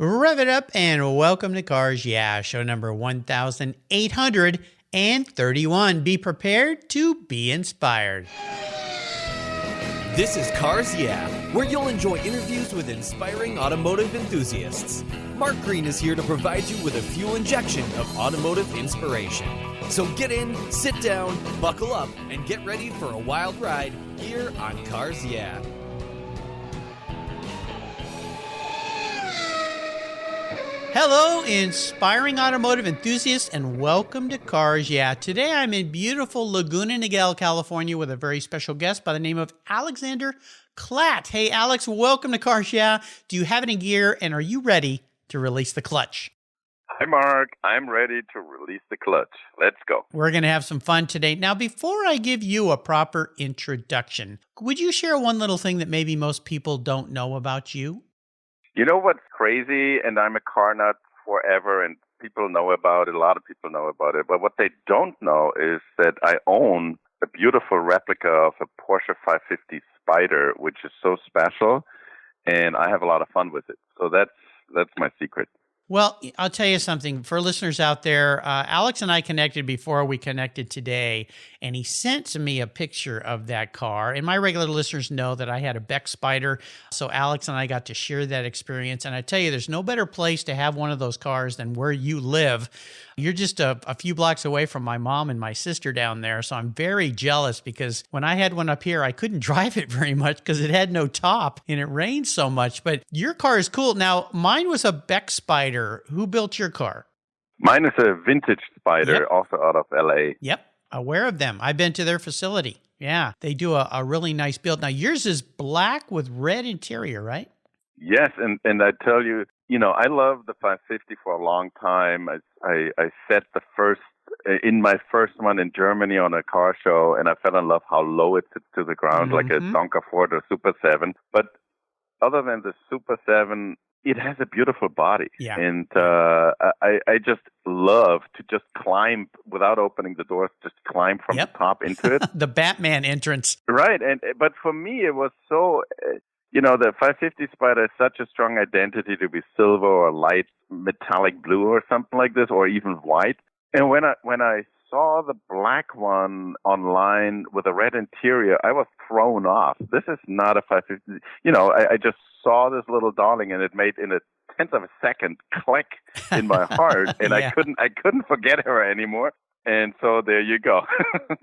Rev it up and welcome to Cars Yeah, show number 1831. Be prepared to be inspired. This is Cars Yeah, where you'll enjoy interviews with inspiring automotive enthusiasts. Mark Green is here to provide you with a fuel injection of automotive inspiration. So get in, sit down, buckle up, and get ready for a wild ride here on Cars Yeah. Hello, inspiring automotive enthusiasts, and welcome to Cars Yeah. Today I'm in beautiful Laguna Niguel, California, with a very special guest by the name of Alexander Klatt. Hey, Alex, welcome to Cars Yeah. Do you have it in gear, and are you ready to release the clutch? Hi, Mark. I'm ready to release the clutch. Let's go. We're going to have some fun today. Now, before I give you a proper introduction, would you share one little thing that maybe most people don't know about you? You know what's crazy? And I'm a car nut forever, and people know about it. A lot of people know about it. But what they don't know is that I own a beautiful replica of a Porsche 550 Spider, which is so special, and I have a lot of fun with it. So that's my secret. Well, I'll tell you something. For listeners out there, Alex and I connected before we connected today, and he sent me a picture of that car. And my regular listeners know that I had a Beck Spider, so Alex and I got to share that experience. And I tell you, there's no better place to have one of those cars than where you live. You're just a few blocks away from my mom and my sister down there, so I'm very jealous because when I had one up here, I couldn't drive it very much because it had no top and it rained so much. But your car is cool. Now, mine was a Beck Spider. Who built your car? Mine is a vintage Spider, Yep. Also out of L.A. Yep, aware of them. I've been to their facility. Yeah, they do a really nice build. Now, yours is black with red interior, right? Yes, and I tell you, I love the 550 for a long time. I set the first, in my first one in Germany on a car show, and I fell in love how low it sits to the ground, like a Tonka Ford or Super 7. But other than the Super 7, it has a beautiful body. Yeah. And I just love to just climb without opening the doors, just climb from the top into it. The Batman entrance. Right. But for me, it was so... the 550 Spider is such a strong identity to be silver or light metallic blue or something like this, or even white. And when I saw the black one online with a red interior, I was thrown off. This is not a 550. I just saw this little darling, and it made in a tenth of a second click in my heart, and I couldn't forget her anymore. And so there you go.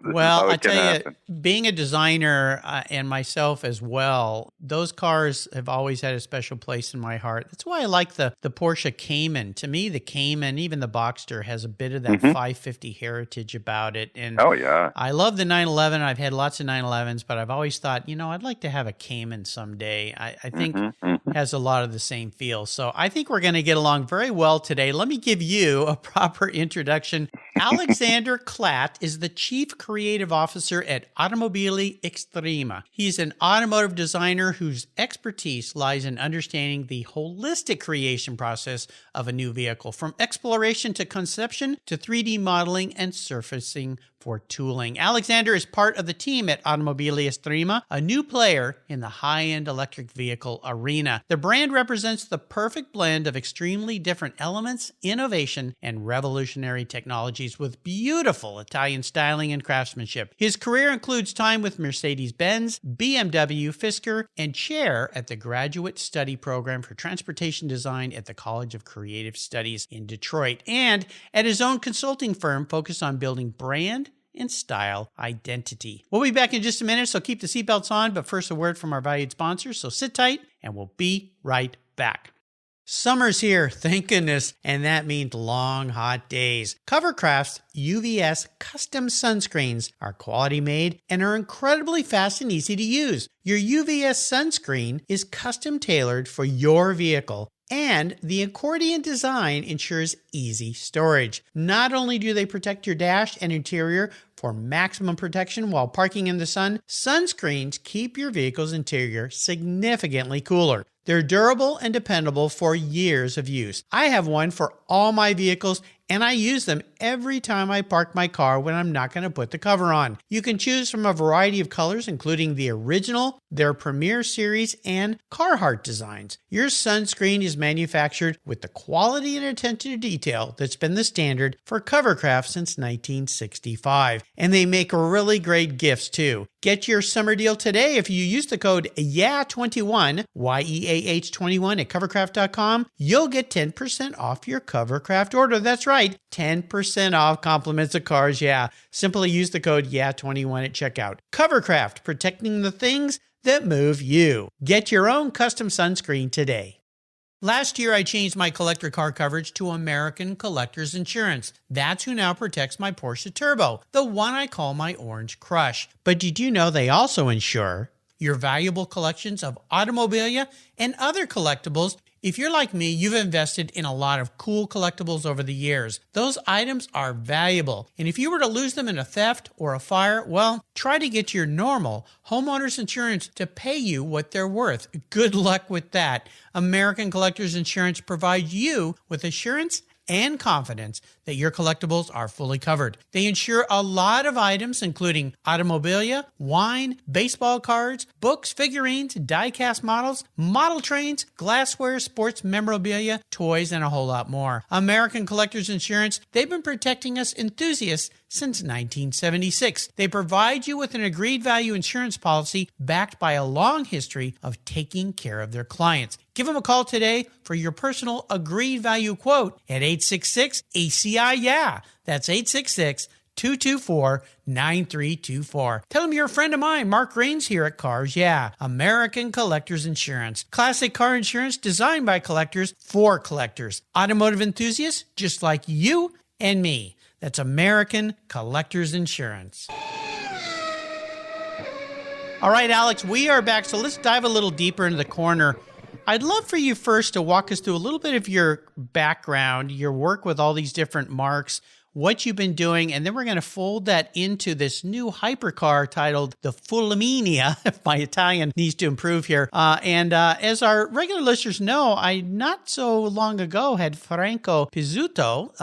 Well, I tell you, being a designer and myself as well, those cars have always had a special place in my heart. That's why I like the Porsche Cayman. To me, the Cayman, even the Boxster, has a bit of that 550 heritage about it. And I love the 911. I've had lots of 911s, but I've always thought, I'd like to have a Cayman someday. I think has a lot of the same feel. So I think we're going to get along very well today. Let me give you a proper introduction. Alexander Klatt is the Chief Creative Officer at Automobili Estrema. He's an automotive designer whose expertise lies in understanding the holistic creation process of a new vehicle, from exploration to conception to 3D modeling and surfacing for tooling. Alexander is part of the team at Automobili Estrema, a new player in the high-end electric vehicle arena. The brand represents the perfect blend of extremely different elements, innovation, and revolutionary technologies with beautiful Italian styling and craftsmanship. His career includes time with Mercedes-Benz, BMW, Fisker, and chair at the Graduate Study Program for Transportation Design at the College of Creative Studies in Detroit, and at his own consulting firm focused on building brand and style identity. We'll be back in just a minute, so keep the seatbelts on, but first a word from our valued sponsors, so sit tight and we'll be right back. Summer's here, thank goodness, and that means long, hot days. Covercraft's UVS custom sunscreens are quality made and are incredibly fast and easy to use. Your UVS sunscreen is custom tailored for your vehicle, and the accordion design ensures easy storage. Not only do they protect your dash and interior for maximum protection while parking in the sun, sunscreens keep your vehicle's interior significantly cooler. They're durable and dependable for years of use. I have one for all my vehicles, and I use them every time I park my car when I'm not going to put the cover on. You can choose from a variety of colors, including the original, their Premier Series, and Carhartt designs. Your sunscreen is manufactured with the quality and attention to detail that's been the standard for covercraft since 1965. And they make really great gifts too. Get your summer deal today if you use the code YEAH21, YEAH21 at covercraft.com. You'll get 10% off your covercraft order. That's right, 10% off compliments of cars. Yeah, simply use the code YEAH21 at checkout. Covercraft, protecting the things that move you. Get your own custom sunscreen today. Last year, I changed my collector car coverage to American Collectors Insurance. That's who now protects my Porsche Turbo, the one I call my Orange Crush. But did you know they also insure your valuable collections of automobilia and other collectibles? If you're like me, you've invested in a lot of cool collectibles over the years. Those items are valuable, and if you were to lose them in a theft or a fire, well, try to get your normal homeowner's insurance to pay you what they're worth. Good luck with that. American Collectors Insurance provides you with assurance and confidence that your collectibles are fully covered. They insure a lot of items, including automobilia, wine, baseball cards, books, figurines, die-cast models, model trains, glassware, sports memorabilia, toys, and a whole lot more. American Collectors Insurance, they've been protecting us enthusiasts since 1976. They provide you with an agreed value insurance policy backed by a long history of taking care of their clients. Give them a call today for your personal agreed value quote at 866-ACI-YEAH. That's 866-224-9324. Tell them you're a friend of mine, Mark Raines here at Cars Yeah, American Collectors Insurance. Classic car insurance designed by collectors for collectors. Automotive enthusiasts just like you and me. That's American Collectors Insurance. All right, Alex, we are back. So let's dive a little deeper into the corner. I'd love for you first to walk us through a little bit of your background, your work with all these different marques, what you've been doing, and then we're going to fold that into this new hypercar titled the Fulminia, if my Italian needs to improve here. As our regular listeners know, I not so long ago had Franco Pizzuto,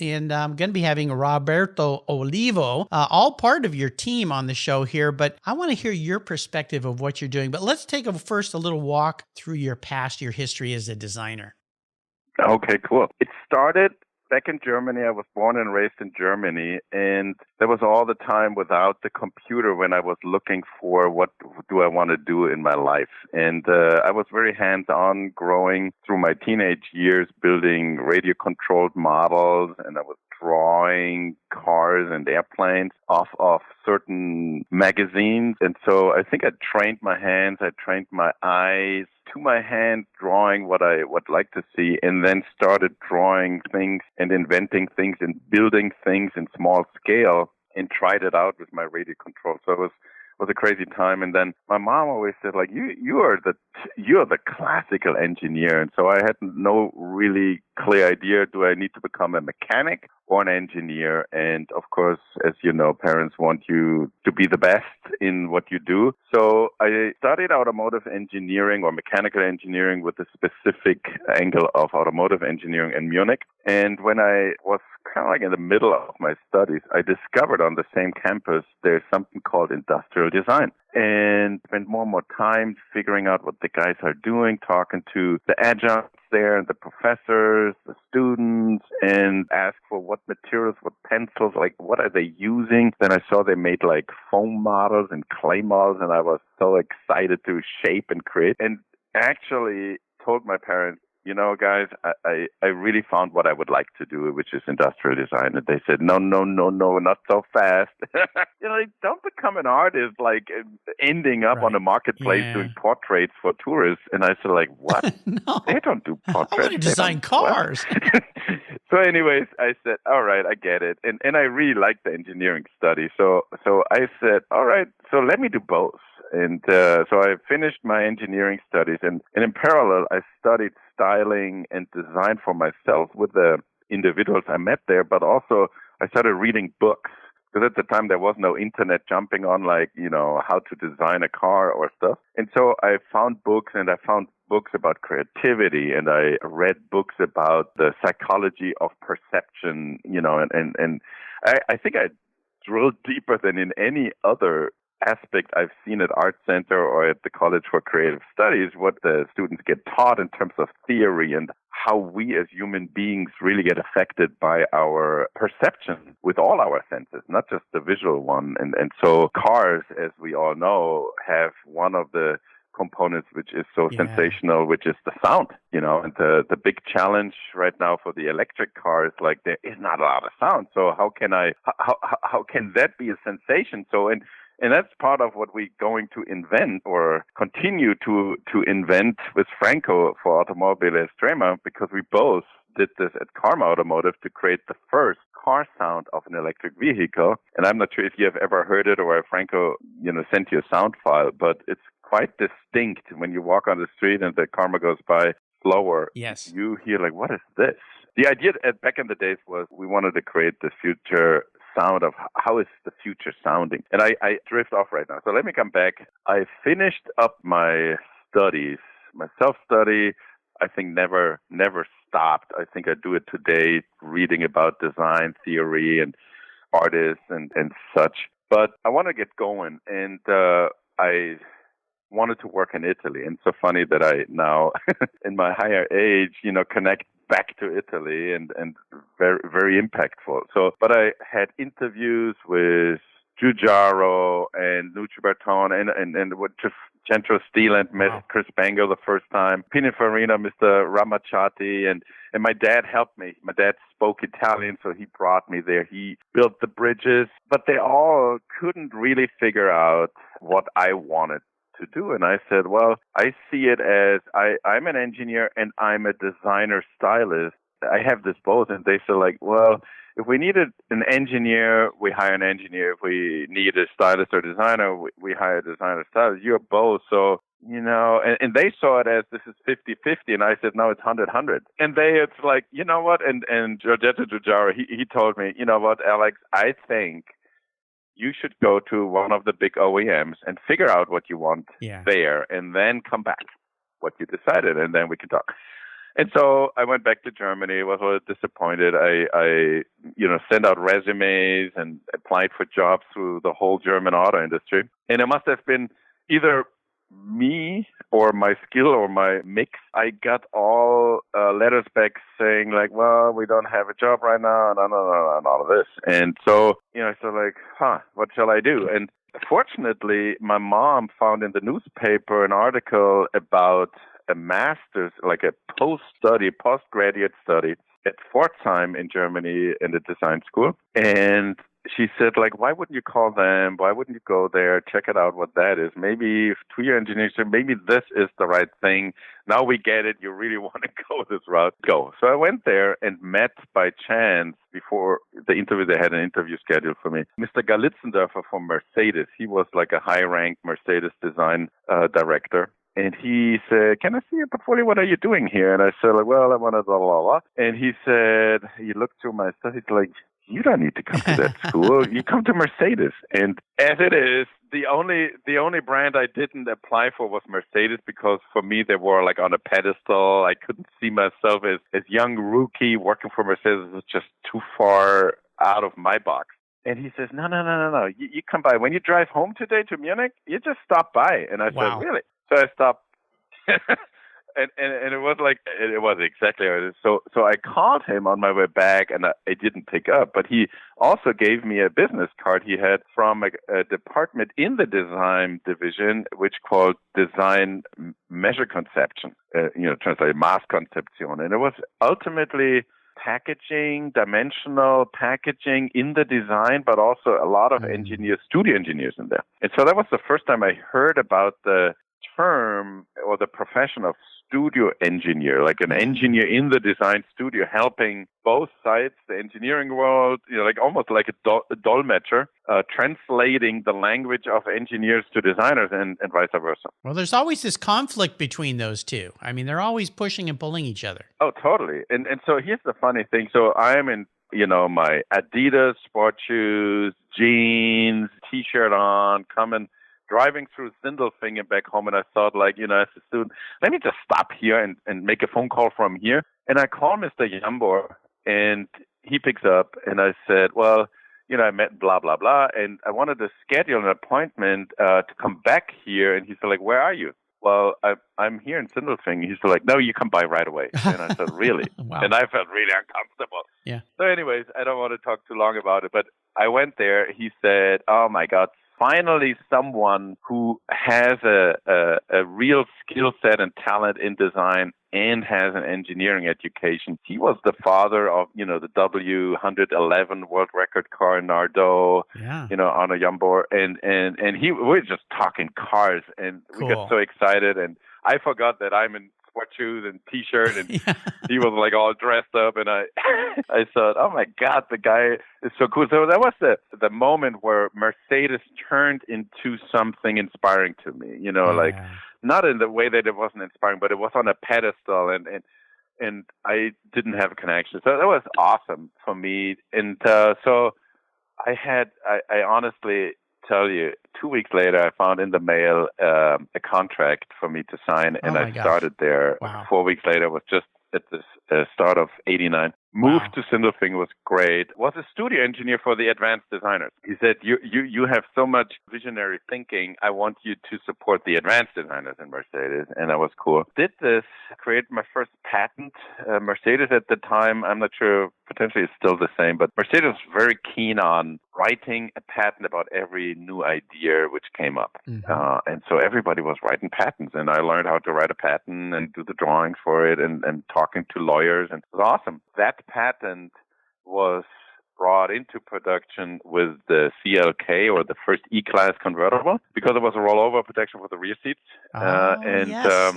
and I'm going to be having Roberto Olivo, all part of your team on the show here, but I want to hear your perspective of what you're doing. But let's take first a little walk through your past, your history as a designer. Okay, cool. It started back in Germany. I was born and raised in Germany, and there was all the time without the computer when I was looking for what do I want to do in my life. And I was very hands-on growing through my teenage years, building radio-controlled models, and I was drawing cars and airplanes off of certain magazines. And so I think I trained my hands, I trained my eyes to my hand, drawing what I would like to see, and then started drawing things and inventing things and building things in small scale and tried it out with my radio control. So it was a crazy time. And then my mom always said, like, you're the classical engineer. And so I had no really clear idea, do I need to become a mechanic or an engineer? And of course, as you know, parents want you to be the best in what you do. So I studied automotive engineering or mechanical engineering with a specific angle of automotive engineering in Munich. And when I was kind of like in the middle of my studies, I discovered on the same campus there's something called industrial design. And spent more and more time figuring out what the guys are doing, talking to the adjuncts there and the professors, the students, and ask for what materials, what pencils, like what are they using. Then I saw they made like foam models and clay models, and I was so excited to shape and create. And actually told my parents, you know, guys, I really found what I would like to do, which is industrial design. And they said, no, not so fast. Don't become an artist, like ending up on a marketplace doing portraits for tourists. And I said, like, what? No. They don't do portraits. I want to design cars. So anyways, I said, all right, I get it. And I really liked the engineering study. So I said, all right, so let me do both. And so I finished my engineering studies, and in parallel, I studied styling and design for myself with the individuals I met there, but also I started reading books. Because at the time, there was no internet jumping on, like, how to design a car or stuff. And so I found books, and I found books about creativity, and I read books about the psychology of perception, and I think I drilled deeper than in any other aspect I've seen at Art Center or at the College for Creative Studies, what the students get taught in terms of theory and how we as human beings really get affected by our perception with all our senses, not just the visual one. And so cars, as we all know, have one of the components which is so sensational, which is the sound, and the big challenge right now for the electric car is like there is not a lot of sound. So how can that be a sensation? So and that's part of what we're going to invent or continue to invent with Franco for Automobili Estrema, because we both did this at Karma Automotive to create the first car sound of an electric vehicle. And I'm not sure if you have ever heard it or if Franco, sent you a sound file, but it's quite distinct when you walk on the street and the Karma goes by slower. Yes. You hear like, what is this? The idea back in the days was we wanted to create the future sound of how is the future sounding. And I drift off right now. So let me come back. I finished up my studies, my self-study. I think never stopped. I think I do it today, reading about design theory and artists and such. But I want to get going. And I wanted to work in Italy. And it's so funny that I now, in my higher age, connect back to Italy and very, very impactful. So, but I had interviews with Giugiaro and Nucci Bertone and with Centro Steel and met Chris Bangle the first time, Pininfarina, Mr. Ramacciati, and my dad helped me. My dad spoke Italian, so he brought me there. He built the bridges, but they all couldn't really figure out what I wanted to do. And I said, well, I see it as I'm an engineer and I'm a designer stylist. I have this both. And they said like, well, if we needed an engineer, we hire an engineer. If we need a stylist or designer, we hire a designer stylist. You're both. So, and they saw it as this is 50-50. And I said, no, it's 100-100. And it's like, you know what? And Giorgetto Giugiaro, he told me, you know what, Alex, I think you should go to one of the big OEMs and figure out what you want there and then come back, what you decided, and then we can talk. And so I went back to Germany, was a little disappointed. I sent out resumes and applied for jobs through the whole German auto industry. And it must have been either me or my skill or my mix. I got all letters back saying like, well, we don't have a job right now and all of this. And so, I said like, what shall I do? And fortunately, my mom found in the newspaper an article about a master's, like a postgraduate study at Pforzheim in Germany in the design school. And she said, like, why wouldn't you call them? Why wouldn't you go there? Check it out what that is. Maybe 2-year engineering, maybe this is the right thing. Now we get it. You really want to go this route. Go. So I went there and met by chance before the interview. They had an interview scheduled for me. Mr. Galitzendorfer from Mercedes. He was like a high-ranked Mercedes design director. And he said, can I see your portfolio? What are you doing here? And I said, like, well, I want to blah, blah, blah. And he said, he looked through my stuff. He's like, you don't need to come to that school. You come to Mercedes. And as it is, the only brand I didn't apply for was Mercedes, because for me, they were like on a pedestal. I couldn't see myself as young rookie working for Mercedes. It was just too far out of my box. And he says, no. You come by. When you drive home today to Munich, you just stop by. And I said, really? So I stopped. And it was like, it was exactly how it is. So I called him on my way back, and I didn't pick up. But he also gave me a business card he had from a department in the design division, which called Design Measure Conception, translated Mass Conception. And it was ultimately packaging, dimensional packaging in the design, but also a lot of engineers, studio engineers in there. And so that was the first time I heard about the term or the profession of studio engineer, like an engineer in the design studio, helping both sides, the engineering world, like almost like a dolmetscher, translating the language of engineers to designers and vice versa. Well, there's always this conflict between those two. I mean, they're always pushing and pulling each other. Oh, totally. And so here's the funny thing. So I'm in, my Adidas sport shoes, jeans, T-shirt on, coming driving through Sindelfingen back home, and I thought, like, you know, as a student, let me just stop here and make a phone call from here. And I called Mr. Jambor, and he picks up, and I said, well, you know, I met blah, blah, blah, and I wanted to schedule an appointment to come back here. And he said, like, where are you? Well, I'm here in Sindelfingen. He's like, no, you come by right away. And I said, really? Wow. And I felt really uncomfortable. Yeah. So anyways, I don't want to talk too long about it, but I went there. He said, oh, my God, finally someone who has a real skill set and talent in design and has an engineering education. He was the father of, you know, the W111 world record car in Nardot, you know, Arno Jambor. And we were just talking cars, and we got so excited. And I forgot that I'm in sport shoes and T-shirt, and he was like all dressed up. And I thought, oh my God, the guy is so cool. So that was the moment where Mercedes turned into something inspiring to me, you know, like, not in the way that it wasn't inspiring, but it was on a pedestal, and I didn't have a connection. So that was awesome for me. And so I honestly tell you, 2 weeks later, I found in the mail a contract for me to sign, and I started there. Wow. 4 weeks later, it was just at the start of '89. Moved to Sindelfingen, was great. Was a studio engineer for the advanced designers. He said, you have so much visionary thinking. I want you to support the advanced designers in Mercedes. And that was cool. Did this, create my first patent. Mercedes at the time, I'm not sure, potentially it's still the same, but Mercedes was very keen on writing a patent about every new idea which came up. Mm-hmm. And so everybody was writing patents. And I learned how to write a patent and do the drawings for it and talking to lawyers. And it was awesome. That patent was brought into production with the CLK, or the first E-Class convertible, because it was a rollover protection for the rear seats.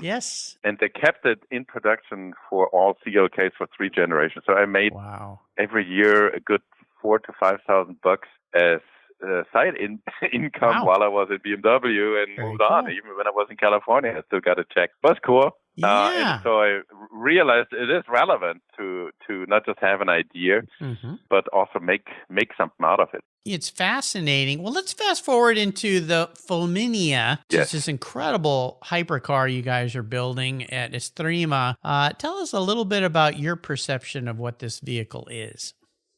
Yes. And they kept it in production for all CLKs for 3 generations. So I made every year a good $4,000 to $5,000 as side income while I was at BMW, and moved on. Even when I was in California, I still got a check. It was cool. And so I realized it is relevant to not just have an idea, but also make something out of it. It's fascinating. Well, let's fast forward into the Fulminia, which is this incredible hypercar you guys are building at Estrema. Tell us a little bit about your perception of what this vehicle is.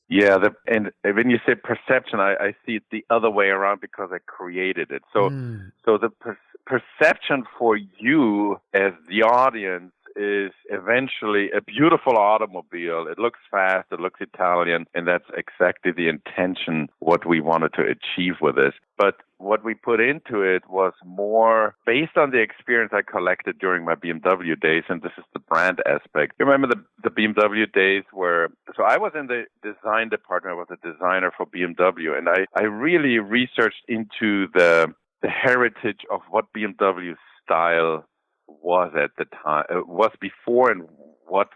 Yeah, and when you say perception, I see it the other way around, because I created it. So the perception for you as the audience is eventually a beautiful automobile. It looks fast, it looks Italian, and that's exactly the intention, what we wanted to achieve with this. But what we put into it was more based on the experience I collected during my BMW days, and this is the brand aspect. You remember the BMW days so I was in the design department, I was a designer for BMW, and I really researched into the heritage of what BMW style was at the time, was before, and what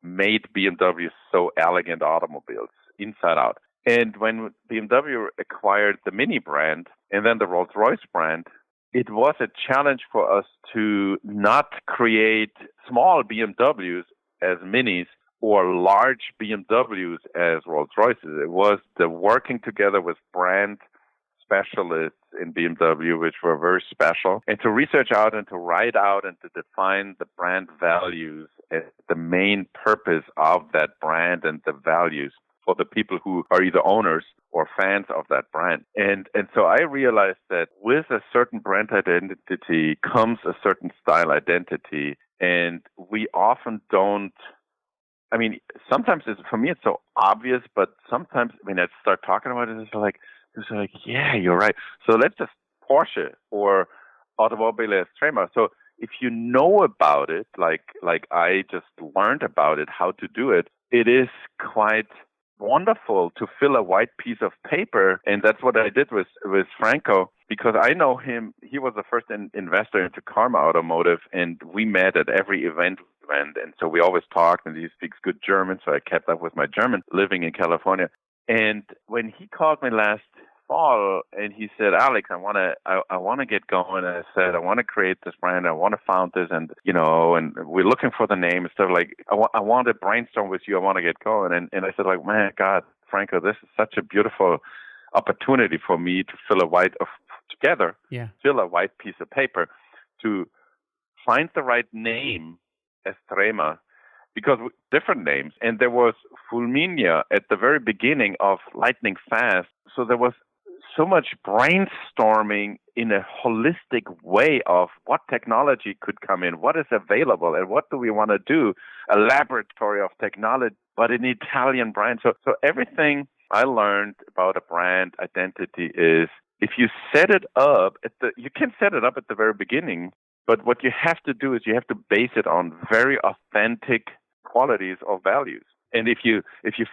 made BMW so elegant automobiles inside out. And when BMW acquired the Mini brand and then the Rolls-Royce brand, it was a challenge for us to not create small BMWs as Minis or large BMWs as Rolls-Royces. It was the working together with brand specialists in BMW, which were very special, and to research out and to write out and to define the brand values as the main purpose of that brand and the values for the people who are either owners or fans of that brand. And so I realized that with a certain brand identity comes a certain style identity, and we often don't. I mean, sometimes for me it's so obvious, but sometimes when I start talking about it, it's like, yeah, you're right. So let's just Porsche or Automobili Estrema. So if you know about it, like I just learned about it, how to do it, it is quite wonderful to fill a white piece of paper. And that's what I did with Franco, because I know him. He was the first investor into Karma Automotive, and we met at every event. And so we always talked, and he speaks good German, so I kept up with my German living in California. And when he called me last fall and he said, Alex, I want to get going. And I said, I want to create this brand. I want to found this, and and we're looking for the name and stuff. Like, I want to brainstorm with you. I want to get going. And I said, like, man, God, Franco, this is such a beautiful opportunity for me to fill a white together, Yeah. still a white piece of paper, to find the right name, Estrema, because different names. And there was Fulminia at the very beginning of Lightning Fast. So there was so much brainstorming in a holistic way of what technology could come in, what is available, and what do we want to do. A laboratory of technology, but an Italian brand. So everything I learned about a brand identity is if you set it up you can set it up at the very beginning, but what you have to do is you have to base it on very authentic qualities or values. And if you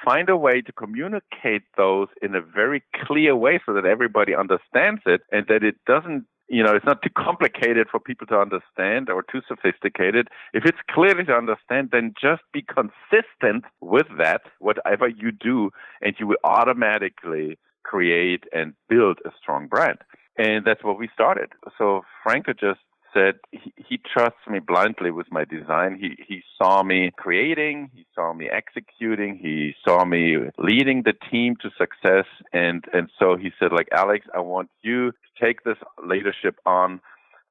find a way to communicate those in a very clear way so that everybody understands it and that it doesn't, it's not too complicated for people to understand or too sophisticated. If it's clearly to understand, then just be consistent with that, whatever you do, and you will automatically create and build a strong brand. And that's what we started. So Franco just said he trusts me blindly with my design. He saw me creating, he saw me executing, he saw me leading the team to success, and so he said, like, Alex, I want you to take this leadership on,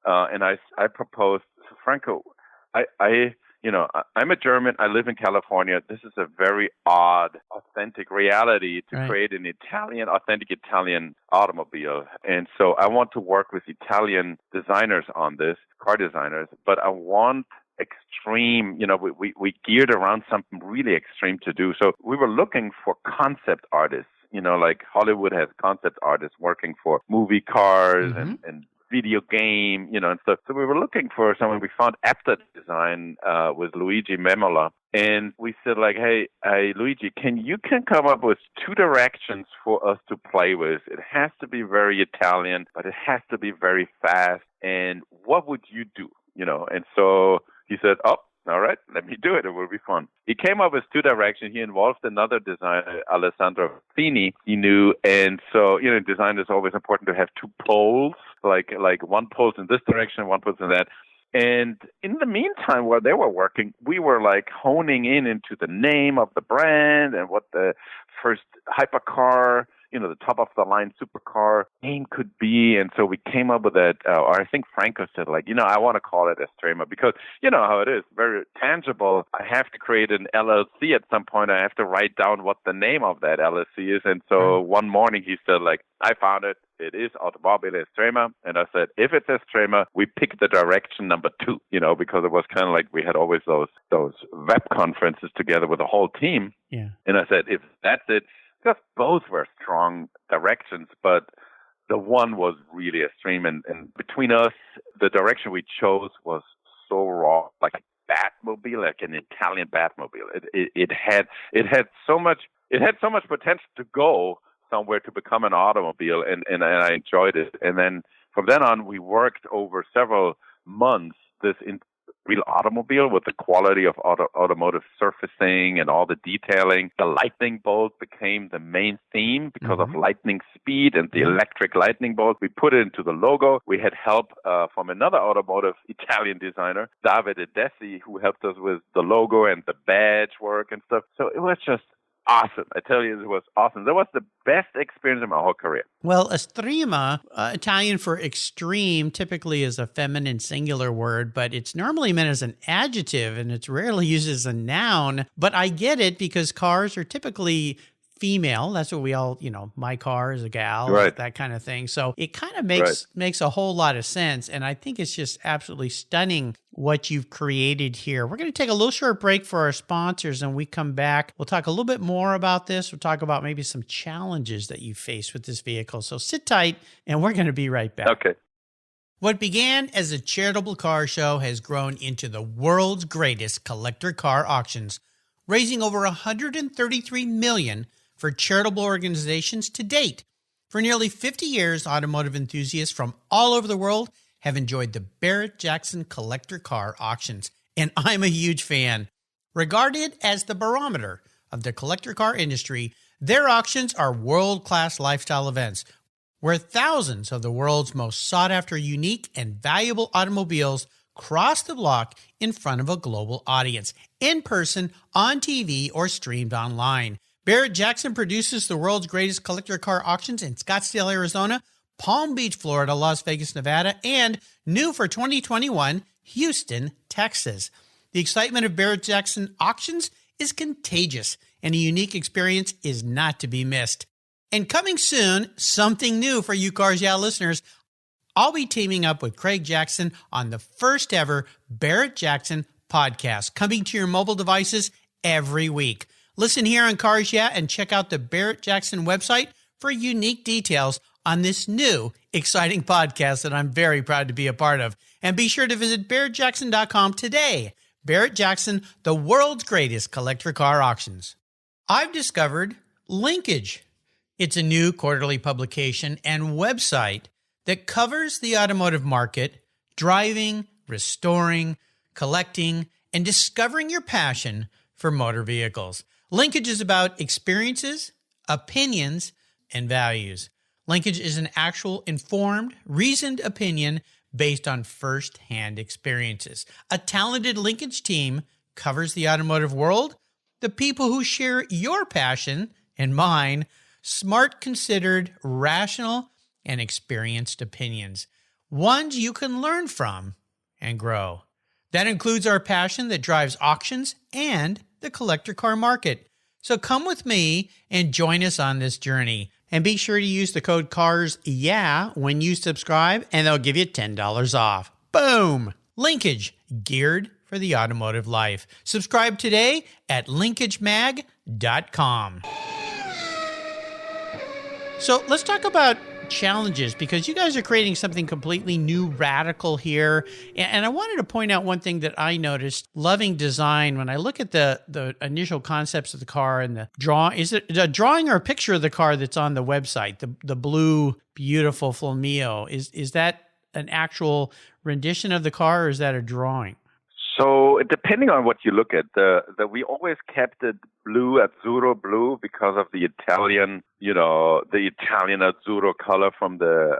and I proposed, Franco, I'm a German. I live in California. This is a very odd, authentic reality to create an authentic Italian automobile. And so I want to work with Italian designers on this, car designers, but I want extreme, we geared around something really extreme to do. So we were looking for concept artists, like Hollywood has concept artists working for movie cars and video game, and stuff. So we were looking for someone. We found Apta Design with Luigi Memola, and we said, like, hey, Luigi, you can come up with two directions for us to play with. It has to be very Italian, but it has to be very fast. And what would you do? And so he said, oh, all right, let me do it. It will be fun. He came up with two directions. He involved another designer, Alessandro Fini, he knew. And so, in design is always important to have two poles, like one pole in this direction, one pole in that. And in the meantime, while they were working, we were like honing into the name of the brand and what the first hypercar, the top of the line supercar name could be. And so we came up with that, or I think Franco said, like, I want to call it Estrema because you know how it is, very tangible. I have to create an LLC at some point. I have to write down what the name of that LLC is. And so one morning he said, like, I found it. It is Automobili Estrema. And I said, if it's Estrema, we pick the direction number 2, because it was kind of like we had always those web conferences together with the whole team. Yeah. And I said, if that's it, because both were strong directions, but the one was really extreme. And between us, the direction we chose was so raw, like a Batmobile, like an Italian Batmobile. It had so much potential to go somewhere to become an automobile, and I enjoyed it. And then from then on, we worked over several months this real automobile with the quality of automotive surfacing and all the detailing. The lightning bolt became the main theme because of lightning speed and the electric lightning bolt. We put it into the logo. We had help from another automotive Italian designer, Davide Dessi, who helped us with the logo and the badge work and stuff. So it was just awesome. I tell you, it was awesome. That was the best experience in my whole career. Well, Estrema, Italian for extreme, typically is a feminine singular word, but it's normally meant as an adjective and it's rarely used as a noun. But I get it because cars are typically female. That's what we all, my car is a gal, that kind of thing. So it kind of makes a whole lot of sense. And I think it's just absolutely stunning what you've created here. We're going to take a little short break for our sponsors, and we come back. We'll talk a little bit more about this. We'll talk about maybe some challenges that you face with this vehicle. So sit tight, and we're going to be right back. Okay. What began as a charitable car show has grown into the world's greatest collector car auctions, raising over $133 million for charitable organizations to date. For nearly 50 years, automotive enthusiasts from all over the world have enjoyed the Barrett-Jackson collector car auctions, and I'm a huge fan. Regarded as the barometer of the collector car industry, their auctions are world-class lifestyle events where thousands of the world's most sought-after, unique, and valuable automobiles cross the block in front of a global audience, in person, on TV, or streamed online. Barrett-Jackson produces the world's greatest collector car auctions in Scottsdale, Arizona, Palm Beach, Florida, Las Vegas, Nevada, and new for 2021, Houston, Texas. The excitement of Barrett-Jackson auctions is contagious, and a unique experience is not to be missed. And coming soon, something new for you Cars Yeah listeners. I'll be teaming up with Craig Jackson on the first ever Barrett-Jackson podcast, coming to your mobile devices every week. Listen here on Cars Yeah and check out the Barrett-Jackson website for unique details on this new, exciting podcast that I'm very proud to be a part of. And be sure to visit barrettjackson.com today. Barrett-Jackson, the world's greatest collector car auctions. I've discovered Linkage. It's a new quarterly publication and website that covers the automotive market, driving, restoring, collecting, and discovering your passion for motor vehicles. Linkage is about experiences, opinions, and values. Linkage is an actual informed, reasoned opinion based on first-hand experiences. A talented Linkage team covers the automotive world, the people who share your passion and mine, smart, considered, rational, and experienced opinions, ones you can learn from and grow. That includes our passion that drives auctions and the collector car market. So come with me and join us on this journey. And be sure to use the code CARSYEAH when you subscribe, and they'll give you $10 off. Boom! Linkage, geared for the automotive life. Subscribe today at linkagemag.com. So let's talk about challenges, because you guys are creating something completely new, radical here. And I wanted to point out one thing that I noticed, loving design. When I look at the initial concepts of the car and the is it a drawing or a picture of the car that's on the website, the blue, beautiful Flameo? Is that an actual rendition of the car, or is that a drawing? So depending on what you look at, we always kept it blue, azzurro blue, because of the Italian, the Italian azzurro color from the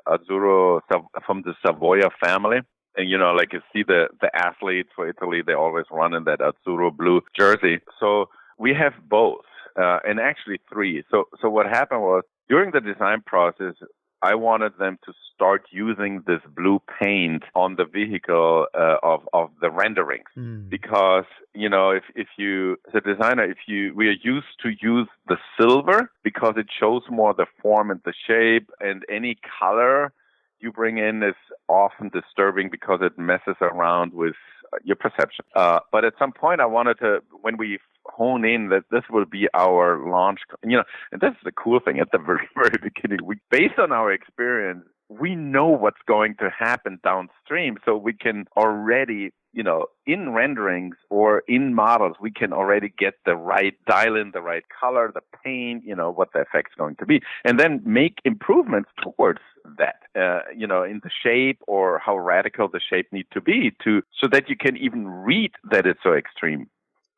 Savoia family. And, like you see the athletes for Italy, they always run in that azzurro blue jersey. So we have both, and actually three. So what happened was, during the design process, I wanted them to start using this blue paint on the vehicle of the renderings, because if you, as a designer, we are used to use the silver because it shows more the form and the shape, and any color you bring in is often disturbing because it messes around with your perception. But at some point, I wanted to, when we hone in that this will be our launch, and this is the cool thing at the very, very beginning. Based on our experience, we know what's going to happen downstream, so we can already, in renderings or in models, we can already dial in the right color, the paint, what the effect's going to be, and then make improvements towards that, in the shape or how radical the shape needs to be so that you can even read that it's so extreme.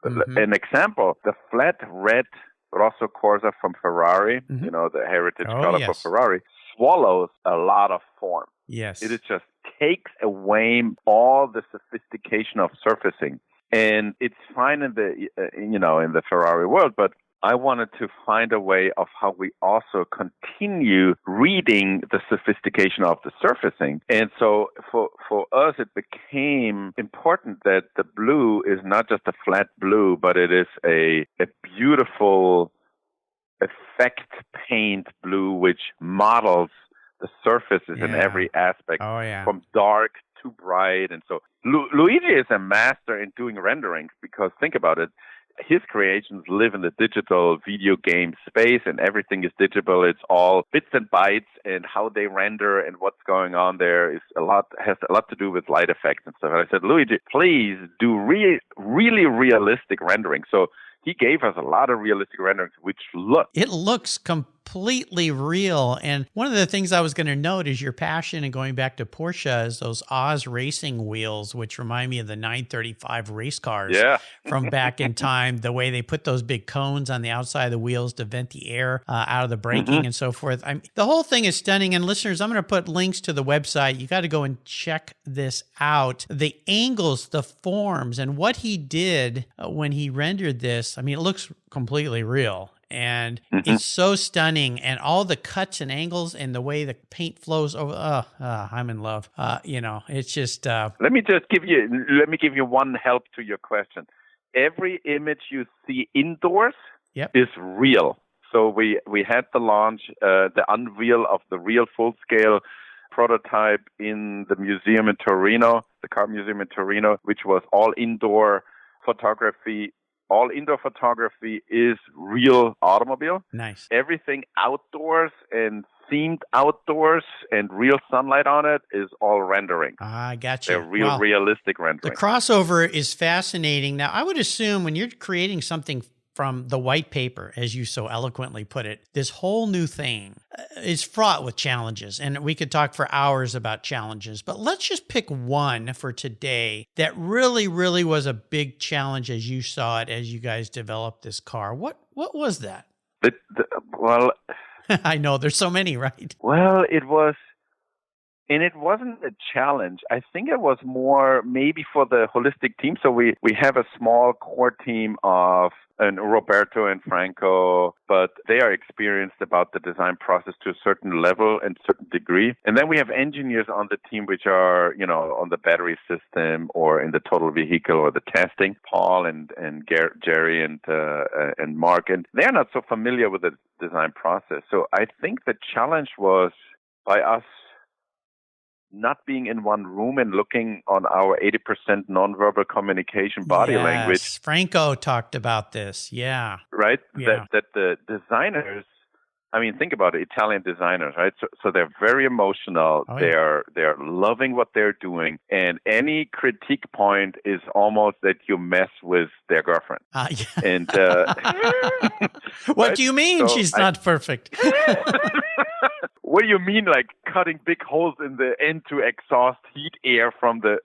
Mm-hmm. An example, the flat red Rosso Corsa from Ferrari, the heritage color for Ferrari, swallows a lot of form. Yes. It just takes away all the sophistication of surfacing. And it's fine in the Ferrari world, but I wanted to find a way of how we also continue reading the sophistication of the surfacing. And so for us, it became important that the blue is not just a flat blue, but it is a beautiful effect paint blue, which models the surfaces in every aspect, from dark to bright. And so Luigi is a master in doing renderings, because think about it. His creations live in the digital video game space, and everything is digital. It's all bits and bytes, and how they render and what's going on there has a lot to do with light effects and stuff. And I said, Luigi, please do really realistic rendering. So he gave us a lot of realistic renderings, which looks completely real. And one of the things I was going to note is your passion, and going back to Porsche, is those Oz racing wheels, which remind me of the 935 race cars from back in time. The way they put those big cones on the outside of the wheels to vent the air out of the braking and so forth. The whole thing is stunning. And listeners, I'm going to put links to the website. You got to go and check this out. The angles, the forms, and what he did when he rendered this. It looks completely real. And it's so stunning, and all the cuts and angles and the way the paint flows over. I'm in love. It's just. Let me give you one help to your question. Every image you see indoors is real. So we had the launch, the unveil of the real full-scale prototype in the museum in Torino, the car museum in Torino, which was all indoor photography. All indoor photography is real automobile. Nice. Everything outdoors and themed outdoors and real sunlight on it is all rendering. I got you. They're realistic rendering. The crossover is fascinating. Now, I would assume when you're creating something from the white paper, as you so eloquently put it, this whole new thing is fraught with challenges. And we could talk for hours about challenges, but let's just pick one for today that really, really was a big challenge as you saw it, as you guys developed this car. What was that? Well, I know there's so many, right? Well, it was, and it wasn't a challenge. I think it was more maybe for the holistic team. So we have a small core team of Roberto and Franco, but they are experienced about the design process to a certain level and certain degree. And then we have engineers on the team which are, on the battery system or in the total vehicle or the testing. Paul and Jerry and Mark, and they're not so familiar with the design process. So I think the challenge was by us not being in one room and looking on our 80% nonverbal communication body language. Franco talked about this. Yeah. Right? Yeah. That the designers, think about it, Italian designers, right? So they're very emotional. Oh, yeah. They're loving what they're doing. And any critique point is almost that you mess with their girlfriend. Yeah. And what do you mean she's not perfect? What do you mean, like cutting big holes in the end to exhaust heat air from the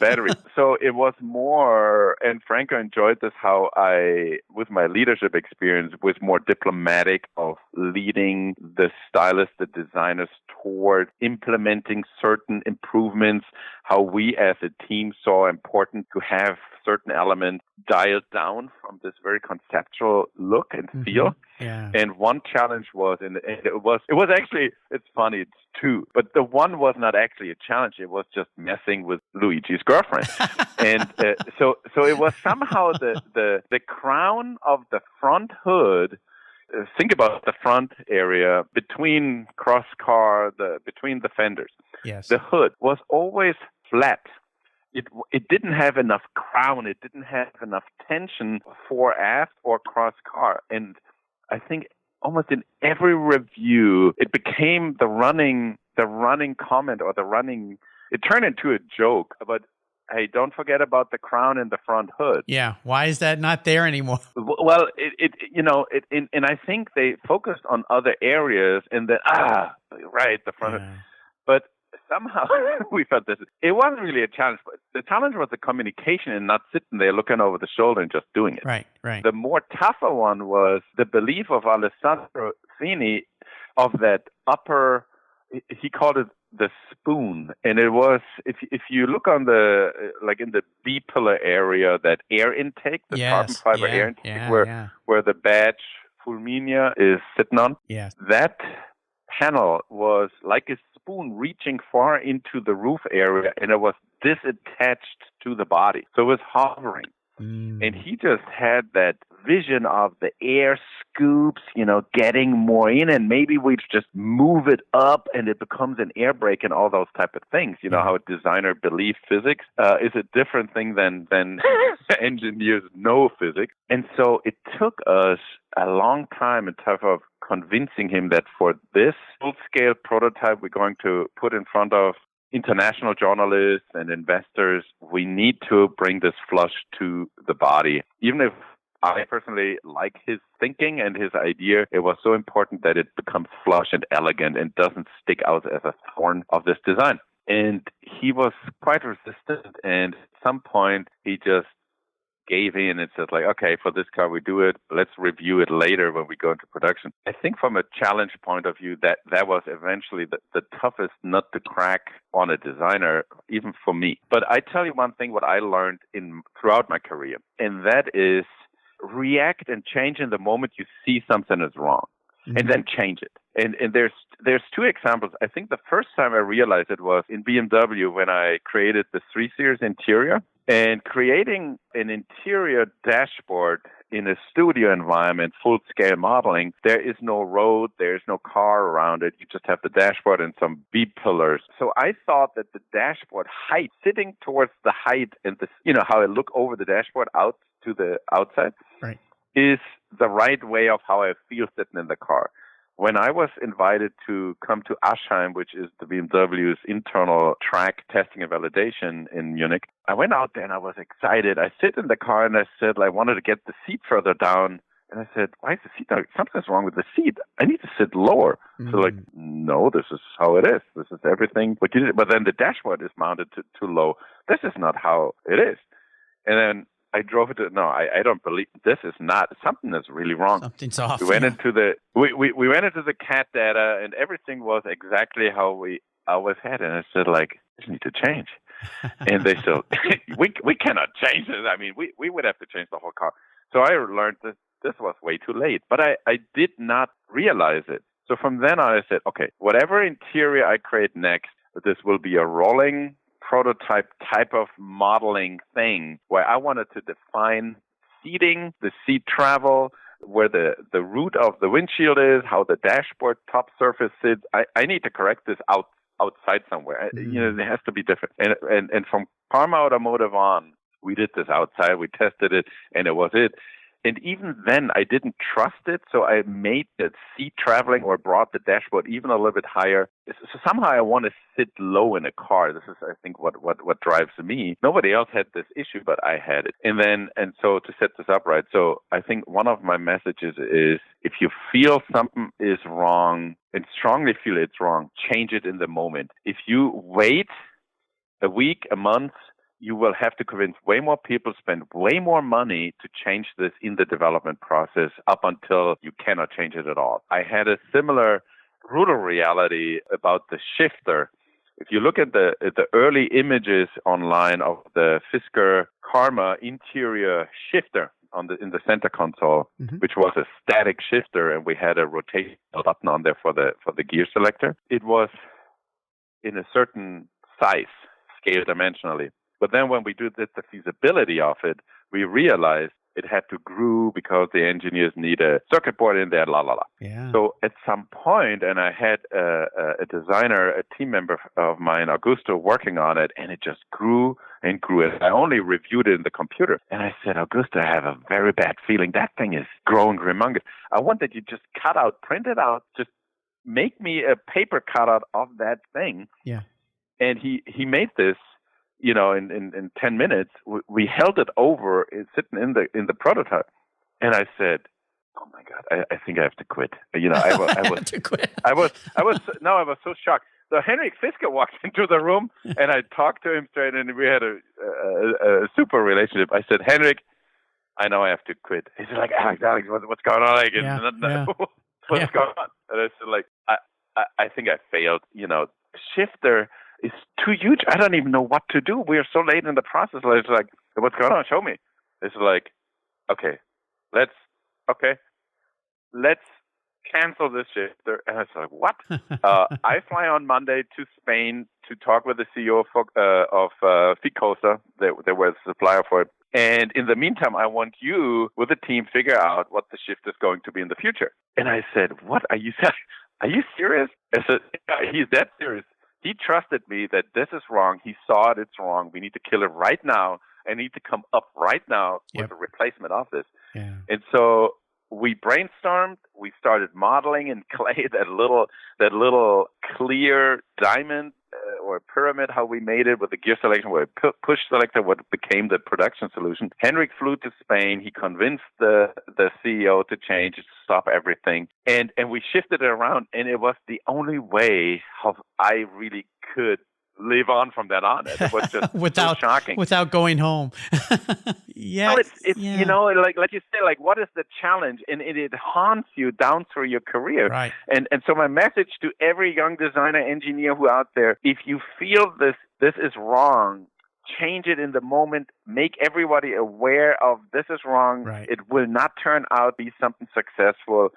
battery? So it was more, and Franco enjoyed this, how I, with my leadership experience, was more diplomatic of leading the stylists, the designers toward implementing certain improvements, how we as a team saw important to have certain elements dialed down from this very conceptual look and feel. Yeah. And one challenge was, and it was actually, it's funny, it's two, but the one was not actually a challenge. It was just messing with Luigi's girlfriend. And so it was somehow the crown of the front hood. Think about the front area between between the fenders. Yes. The hood was always flat. It didn't have enough crown. It didn't have enough tension fore aft or cross car. And I think almost in every review, it became the running comment or it turned into a joke about, hey, don't forget about the crown and the front hood. Yeah. Why is that not there anymore? Well, and I think they focused on other areas and then, the front hood. But somehow we felt this. It wasn't really a challenge, but the challenge was the communication and not sitting there looking over the shoulder and just doing it. Right. The more tougher one was the belief of Alessandro Fini of that upper, he called it the spoon. And it was, if you look on the, like in the B pillar area, that air intake, the carbon fiber air intake, where the badge Fulminia is sitting on. Yes. That panel was like a spoon reaching far into the roof area, and it was disattached to the body. So it was hovering. And he just had that vision of the air scoops, getting more in, and maybe we just move it up and it becomes an air brake and all those type of things. How a designer believes physics is a different thing than engineers know physics. And so it took us a long time in terms of convincing him that for this full-scale prototype we're going to put in front of international journalists and investors, we need to bring this flush to the body. Even if I personally like his thinking and his idea, it was so important that it becomes flush and elegant and doesn't stick out as a thorn of this design. And he was quite resistant, and at some point he just gave in and said, like, okay, for this car we do it. Let's review it later when we go into production. I think from a challenge point of view, that was eventually the toughest nut to crack on a designer, even for me. But I tell you one thing, what I learned throughout my career, and that is react and change in the moment you see something is wrong, and then change it. And there's two examples. I think the first time I realized it was in BMW when I created the 3 Series interior. And creating an interior dashboard in a studio environment, full-scale modeling, there is no road, there's no car around it. You just have the dashboard and some B-pillars. So I thought that the dashboard height, sitting towards the height and how I look over the dashboard out to the outside, right, is the right way of how I feel sitting in the car. When I was invited to come to Aschheim, which is the BMW's internal track testing and validation in Munich, I went out there and I was excited. I sit in the car and I said, I wanted to get the seat further down. And I said, why is the seat down? Something's wrong with the seat. I need to sit lower. So no, this is how it is. This is everything. But then the dashboard is mounted too low. This is not how it is. And then I drove it. I don't believe this is not. Something is really wrong. Something's off. We went into the CAD data, and everything was exactly how we always had. And I said, this need to change. And they said, we cannot change this. I mean, we would have to change the whole car. So I learned that this was way too late. But I did not realize it. So from then on, I said, okay, whatever interior I create next, this will be a rolling prototype type of modeling thing where I wanted to define seating, the seat travel, where the root of the windshield is, how the dashboard top surface sits. I need to correct this outside somewhere. It has to be different. And from Parma Automotive on, we did this outside. We tested it, and it was it. And even then, I didn't trust it, so I made the seat traveling or brought the dashboard even a little bit higher. So somehow I want to sit low in a car. This is, I think, what drives me. Nobody else had this issue, but I had it. And so to set this up right, so I think one of my messages is if you feel something is wrong and strongly feel it's wrong, change it in the moment. If you wait a week, a month, you will have to convince way more people, spend way more money to change this in the development process up until you cannot change it at all. I had a similar brutal reality about the shifter. If you look at the early images online of the Fisker Karma interior shifter in the center console, which was a static shifter, and we had a rotation button on there for the gear selector, it was in a certain size, scale dimensionally. But then when we did the feasibility of it, we realized it had to grow because the engineers need a circuit board in there, Yeah. So at some point, and I had a designer, a team member of mine, Augusto, working on it, and it just grew and grew. And I only reviewed it in the computer. And I said, Augusto, I have a very bad feeling. That thing is growing humongous. I want that you just print it out, just make me a paper cutout of that thing. Yeah. And he made this. In 10 minutes, we held it over, sitting in the prototype, and I said, "Oh my God, I think I have to quit." I was to quit. I was so shocked. So Henrik Fisker walked into the room, and I talked to him straight, and we had a super relationship. I said, "Henrik, I know I have to quit." He's like, "Alex, what's going on? What's going on?" And I said, I think I failed. Shifter is too huge. I don't even know what to do. We are so late in the process. It's like, what's going on? Show me. It's like, okay, let's cancel this shifter. And it's like, what? I fly on Monday to Spain to talk with the CEO of Ficosa. They were the supplier for it. And in the meantime, I want you with the team figure out what the shift is going to be in the future. And I said, what are you saying? Are you serious? I said, yeah, he's that serious. He trusted me that this is wrong. He saw it's wrong. We need to kill it right now. I need to come up right now with a replacement of this. Yeah. And so we brainstormed. We started modeling in clay that little clear diamond or pyramid, how we made it with the gear selection, where push selector, what became the production solution. Henrik flew to Spain. He convinced the CEO to change, to stop everything. And we shifted it around, and it was the only way how I really could live on from that on. It was just so shocking. Without going home. Yeah. Well, it's like you say, what is the challenge? And it haunts you down through your career. Right. And so my message to every young designer, engineer who out there, if you feel this is wrong, change it in the moment, make everybody aware of this is wrong. Right. It will not turn out to be something successful.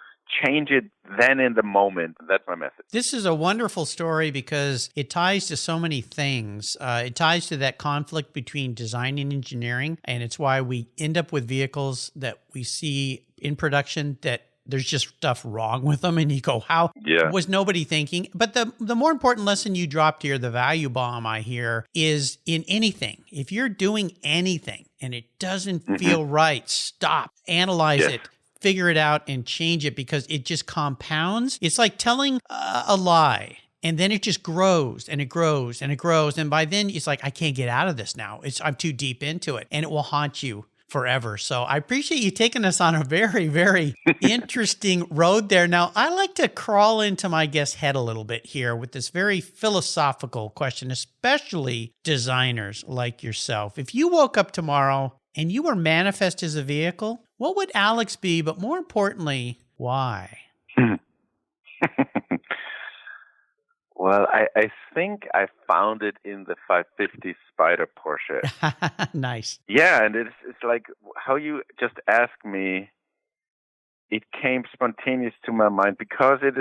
Change it then in the moment. That's my message. This is a wonderful story because it ties to so many things. It ties to that conflict between design and engineering, and it's why we end up with vehicles that we see in production that there's just stuff wrong with them, and you go, how was nobody thinking? But the more important lesson you dropped here, the value bomb I hear, is in anything. If you're doing anything and it doesn't feel right, stop, analyze it, figure it out, and change it, because it just compounds. It's like telling a lie, and then it just grows and it grows and it grows. And by then it's like, I can't get out of this now. I'm too deep into it, and it will haunt you forever. So I appreciate you taking us on a very, very interesting road there. Now, I like to crawl into my guest's head a little bit here with this very philosophical question, especially designers like yourself. If you woke up tomorrow and you were manifest as a vehicle, what would Alex be? But more importantly, why? Well, I think I found it in the 550 Spider Porsche. Nice. Yeah, and it's like how you just asked me, it came spontaneous to my mind because it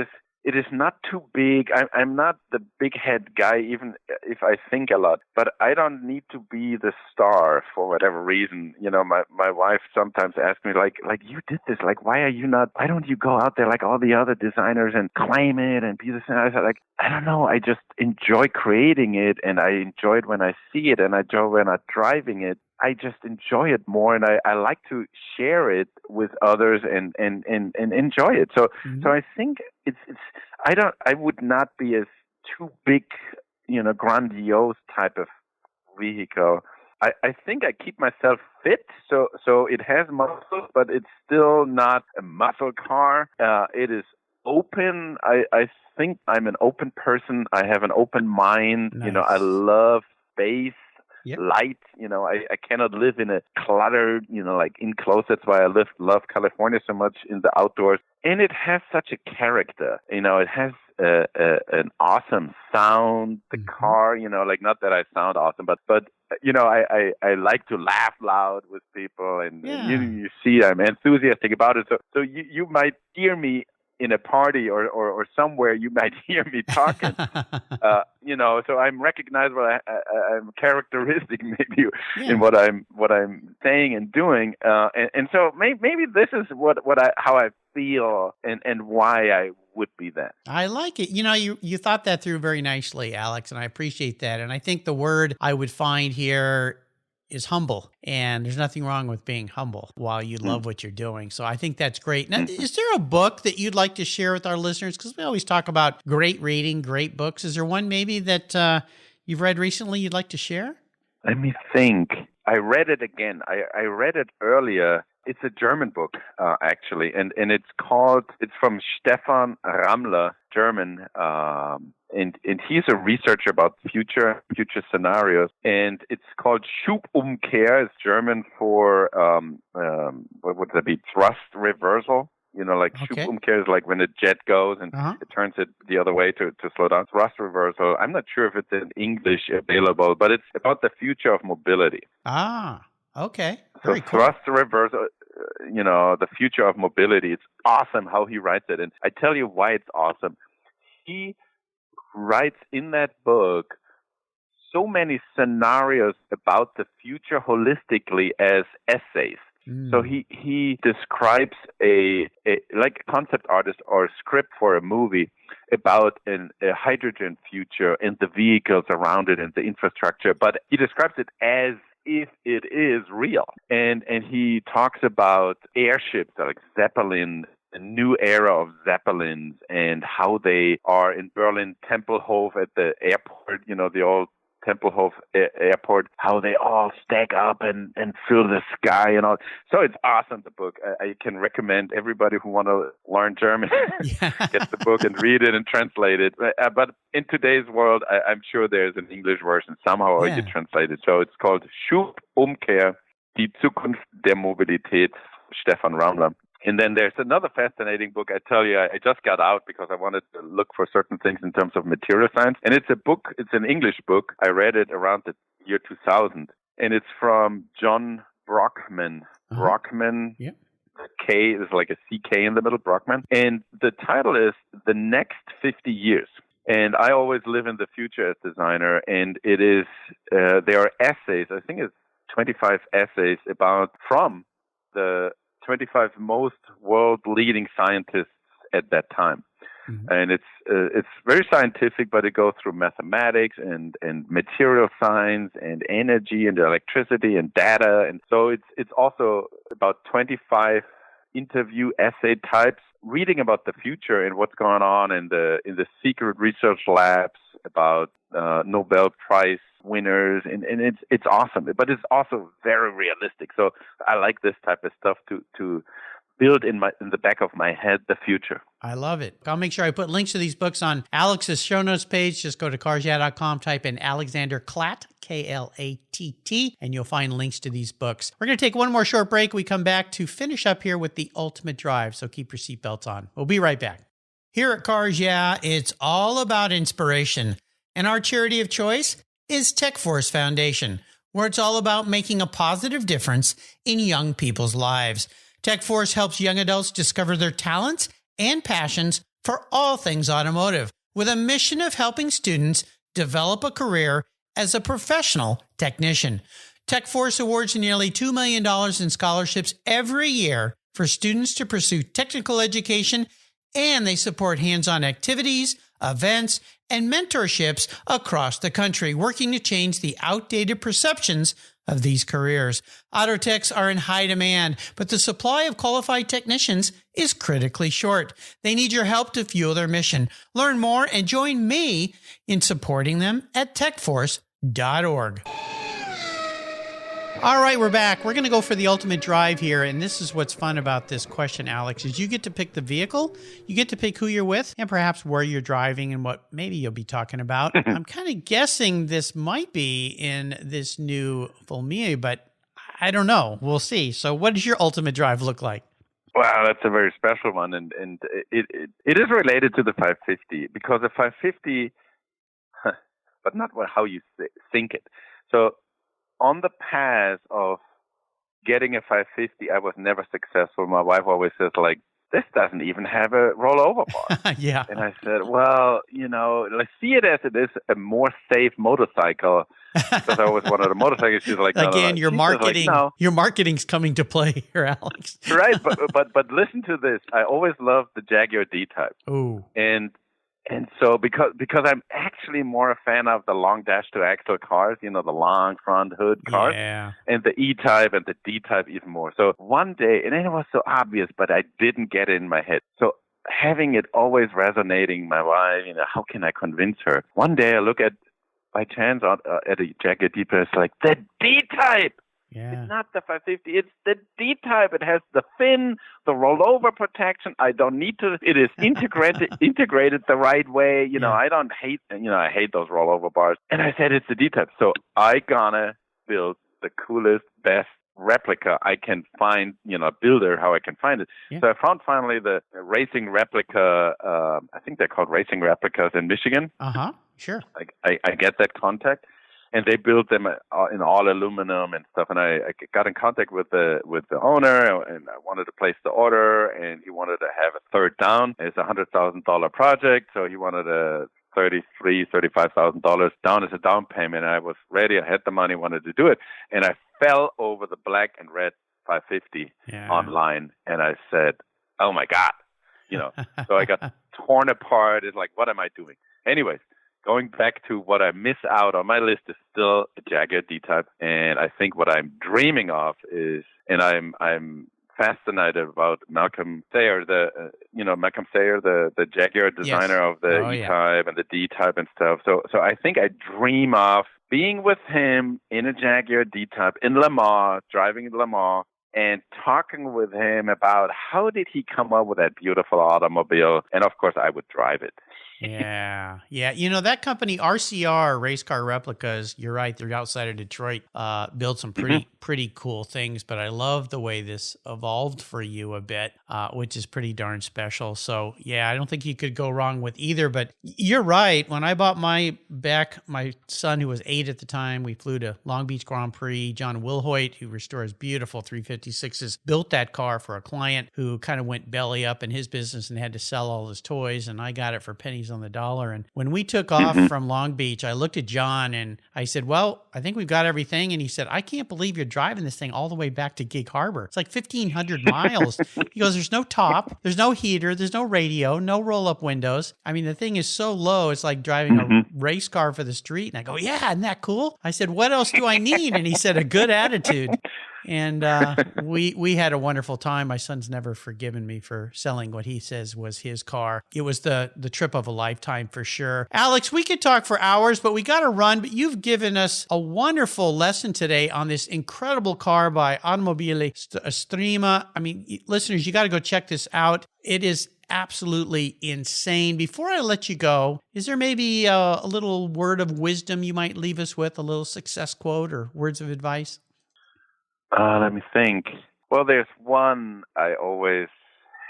is not too big. I'm not the big head guy, even if I think a lot, but I don't need to be the star for whatever reason. You know, my wife sometimes asks me, like, you did this, like, why don't you go out there like all the other designers and claim it and be the same? I said, like, I don't know. I just enjoy creating it, and I enjoy it when I see it, and I enjoy when I'm driving it. I just enjoy it more, and I like to share it with others and enjoy it. So so I think I would not be as too big, grandiose type of vehicle. I think I keep myself fit, so it has muscle, but it's still not a muscle car. It is open. I think I'm an open person. I have an open mind. Nice. I love space. Light, I cannot live in a cluttered, like enclosed. That's why I love California so much in the outdoors. And it has such a character. It has an awesome sound. The car, like, not that I sound awesome, but I like to laugh loud with people, and you see I'm enthusiastic about it. So you might hear me in a party or somewhere, you might hear me talking, so I'm recognizable. I'm characteristic maybe in what I'm saying and doing. And so maybe this is how I feel and why I would be that. I like it. You thought that through very nicely, Alex, and I appreciate that. And I think the word I would find here is humble, and there's nothing wrong with being humble while you love what you're doing. So I think that's great. Now, is there a book that you'd like to share with our listeners? Because we always talk about great reading, great books. Is there one maybe that you've read recently you'd like to share? Let me think. I read it again. I read it earlier. It's a German book, actually, and it's from Stefan Ramler, German, and he's a researcher about future scenarios, and it's called Schubumkehr. It's German for what would that be? Thrust reversal. Schubumkehr is like when a jet goes and it turns it the other way to slow down. Thrust reversal. I'm not sure if it's in English available, but it's about the future of mobility. Ah, okay. So Very cool. thrust reversal, the future of mobility. It's awesome how he writes it. And I tell you why it's awesome. He writes in that book so many scenarios about the future holistically as essays. So he describes a concept artist or a script for a movie about a hydrogen future and the vehicles around it and the infrastructure, but he describes it as if it is real. And he talks about airships like Zeppelin, a new era of Zeppelins, and how they are in Berlin Tempelhof at the airport, the old Tempelhof Airport, how they all stack up and fill the sky and all. So it's awesome, the book. I can recommend everybody who want to learn German, get the book and read it and translate it. But in today's world, I'm sure there's an English version somehow you translate it. So it's called Schubumkehr, die Zukunft der Mobilität, Stefan Ramler. And then there's another fascinating book. I tell you, I just got out because I wanted to look for certain things in terms of material science. And it's a book, it's an English book. I read it around the year 2000. And it's from John Brockman. Brockman, yeah. K is like a CK in the middle, Brockman. And the title is The Next 50 Years. And I always live in the future as designer. And it is, there are essays, I think it's 25 essays from the 25 most world-leading scientists at that time. Mm-hmm. And it's very scientific, but it goes through mathematics and material science and energy and electricity and data. And so it's also about 25 interview essay types reading about the future and what's going on in the secret research labs about Nobel Prize winners, and it's awesome, but it's also very realistic. So I like this type of stuff to build in the back of my head the future. I love it. I'll make sure I put links to these books on Alex's show notes page. Just go to carsyeah.com, type in Alexander Klatt, Klatt, and you'll find links to these books. We're going to take one more short break. We come back to finish up here with the ultimate drive, so keep your seatbelts on. We'll be right back. Here at Cars Yeah, it's all about inspiration, and our charity of choice is TechForce Foundation, where it's all about making a positive difference in young people's lives. TechForce helps young adults discover their talents and passions for all things automotive, with a mission of helping students develop a career as a professional technician. TechForce awards nearly $2 million in scholarships every year for students to pursue technical education, and they support hands-on activities, events, and mentorships across the country, working to change the outdated perceptions of these careers. Auto techs are in high demand, but the supply of qualified technicians is critically short. They need your help to fuel their mission. Learn more and join me in supporting them at techforce.org. All right, we're back. We're going to go for the ultimate drive here, and this is what's fun about this question, Alex, is you get to pick the vehicle, you get to pick who you're with, and perhaps where you're driving and what maybe you'll be talking about. I'm kind of guessing this might be in this new Fulmia, but I don't know. We'll see. So what does your ultimate drive look like? Wow, that's a very special one, and it is related to the 550, because the 550, but not how you think it. So on the path of getting a 550, I was never successful. My wife always says, like, this doesn't even have a rollover bar. Yeah. And I said, well, let's see it as it is a more safe motorcycle. Because I always wanted a motorcycle. She's like, no, again, no. Your marketing, like, no. Your marketing's coming to play here, Alex. Right, but listen to this. I always loved the Jaguar D-Type. Ooh. And so because I'm actually more a fan of the long dash-to-axle cars, the long front hood cars, yeah. And the E-Type and the D-Type even more. So one day, and it was so obvious, but I didn't get it in my head. So having it always resonating, my wife, how can I convince her? One day I look by chance at a Jaguar D-Type, it's like, the D-Type! Yeah. It's not the 550, it's the D-Type. It has the fin, the rollover protection. I don't need to. It is integrated the right way. I don't hate, I hate those rollover bars. And I said, it's the D-Type. So I gonna build the coolest, best replica I can find, builder, how I can find it. Yeah. So I found finally the racing replica, I think they're called racing replicas in Michigan. Uh-huh, sure. I get that contact. And they built them in all aluminum and stuff. And I got in contact with the owner, and I wanted to place the order, and he wanted to have a third down. It's a $100,000 project, so he wanted a $35,000 down as a down payment. And I was ready. I had the money, wanted to do it, and I fell over the black and red 550 online, and I said, "Oh my God!" So I got torn apart. It's like, what am I doing? Anyways. Going back to what I miss out on my list is still a Jaguar D-Type, and I think what I'm dreaming of is, and I'm fascinated about Malcolm Sayer, the Jaguar designer of the E-Type and the D-Type and stuff. So I think I dream of being with him in a Jaguar D-Type in Le Mans, driving in Le Mans, and talking with him about how did he come up with that beautiful automobile, and of course I would drive it. Yeah. You know, that company, RCR, Race Car Replicas, you're right, they're outside of Detroit, build some pretty cool things, but I love the way this evolved for you a bit, which is pretty darn special. So, yeah, I don't think you could go wrong with either, but you're right. When I bought my son, who was 8 at the time, we flew to Long Beach Grand Prix. John Wilhoit, who restores beautiful 356s, built that car for a client who kind of went belly up in his business and had to sell all his toys, and I got it for pennies on the dollar. And when we took off from Long Beach, I looked at John and I said, well, I think we've got everything. And he said, I can't believe you're driving this thing all the way back to Gig Harbor. It's like 1,500 miles. He goes, there's no top, there's no heater, there's no radio, no roll-up windows. I mean, the thing is so low, it's like driving a race car for the street. And I go, yeah, isn't that cool? I said, what else do I need? And he said, a good attitude. And we had a wonderful time. My son's never forgiven me for selling what he says was his car. It was the trip of a lifetime for sure. Alex, we could talk for hours, but we got to run. But you've given us a wonderful lesson today on this incredible car by Automobili Estrema. I mean, listeners, you got to go check this out. It is absolutely insane. Before I let you go, is there maybe a little word of wisdom you might leave us with, a little success quote or words of advice? Let me think. Well, there's one I always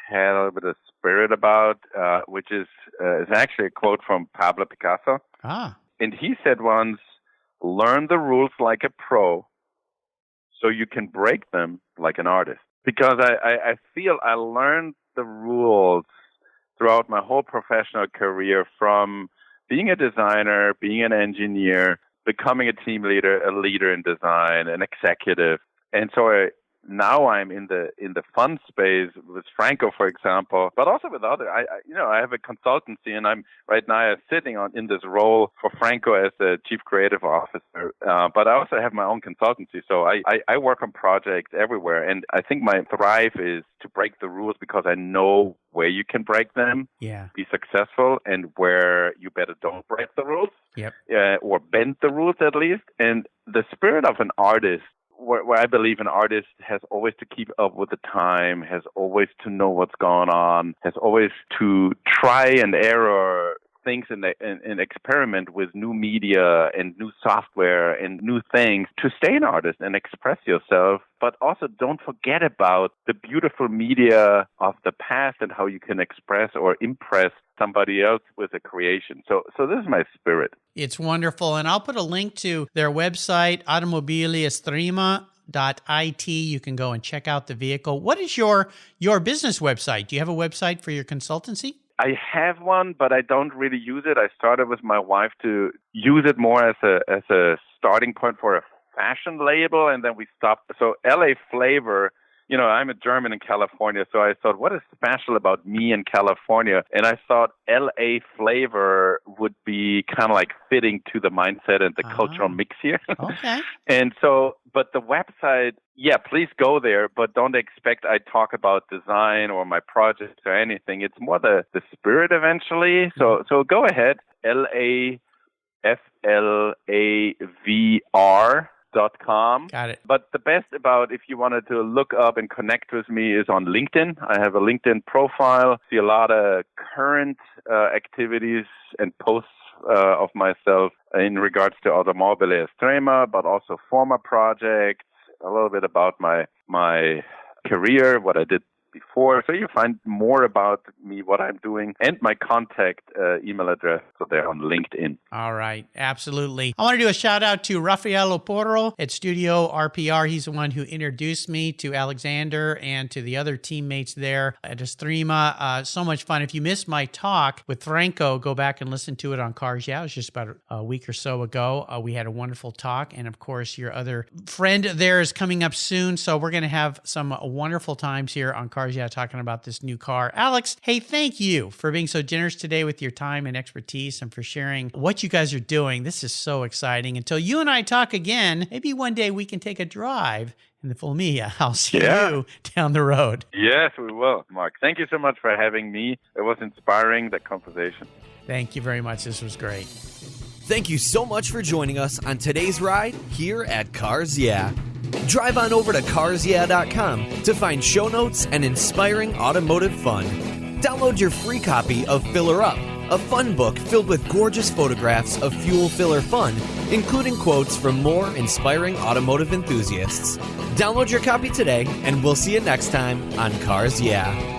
had a little bit of spirit about, which is actually a quote from Pablo Picasso. And he said once, learn the rules like a pro so you can break them like an artist. Because I feel I learned the rules throughout my whole professional career, from being a designer, being an engineer, becoming a team leader, a leader in design, an executive. And so now I'm in the fun space with Franco, for example, but also with other. I have a consultancy, and I'm right now sitting in this role for Franco as the chief creative officer. But I also have my own consultancy, so I work on projects everywhere. And I think my thrive is to break the rules because I know where you can break them, be successful, and where you better don't break the rules, or bend the rules at least. And the spirit of an artist, where I believe an artist has always to keep up with the time, has always to know what's going on, has always to try and error things and experiment with new media and new software and new things to stay an artist and express yourself. But also don't forget about the beautiful media of the past and how you can express or impress somebody else with a creation. So this is my spirit. It's wonderful. And I'll put a link to their website, Automobili Estrema.it. You can go and check out the vehicle. What is your business website? Do you have a website for your consultancy? I have one, but I don't really use it. I started with my wife to use it more as a starting point for a fashion label, and then we stopped. So LA Flavor, I'm a German in California, so I thought, what is special about me in California? And I thought LA Flavor would be kind of like fitting to the mindset and the cultural mix here. Okay. And so, but the website, please go there, but don't expect I talk about design or my projects or anything. It's more the spirit eventually. So go ahead, LAFLAVR.com. Got it. But the best about, if you wanted to look up and connect with me, is on LinkedIn. I have a LinkedIn profile. See a lot of current activities and posts of myself in regards to Automobili Estrema, but also former projects, a little bit about my career, what I did before. So you find more about me, what I'm doing, and my contact email address. So they're on LinkedIn. All right. Absolutely. I want to do a shout out to Rafael Oporro at Studio RPR. He's the one who introduced me to Alexander and to the other teammates there at Estrema. So much fun. If you missed my talk with Franco, go back and listen to it on Cars Yeah. It was just about a week or so ago. We had a wonderful talk. And of course, your other friend there is coming up soon. So we're going to have some wonderful times here on Cars Yeah, talking about this new car. Alex, hey, thank you for being so generous today with your time and expertise and for sharing what you guys are doing. This is so exciting. Until you and I talk again, maybe one day we can take a drive in the Fulmia. I'll see you down the road. Yes, we will, Mark. Thank you so much for having me. It was inspiring, the conversation. Thank you very much. This was great. Thank you so much for joining us on today's ride here at Cars Yeah. Drive on over to carsyeah.com to find show notes and inspiring automotive fun. Download your free copy of Filler Up, a fun book filled with gorgeous photographs of fuel filler fun, including quotes from more inspiring automotive enthusiasts. Download your copy today, and we'll see you next time on Cars Yeah!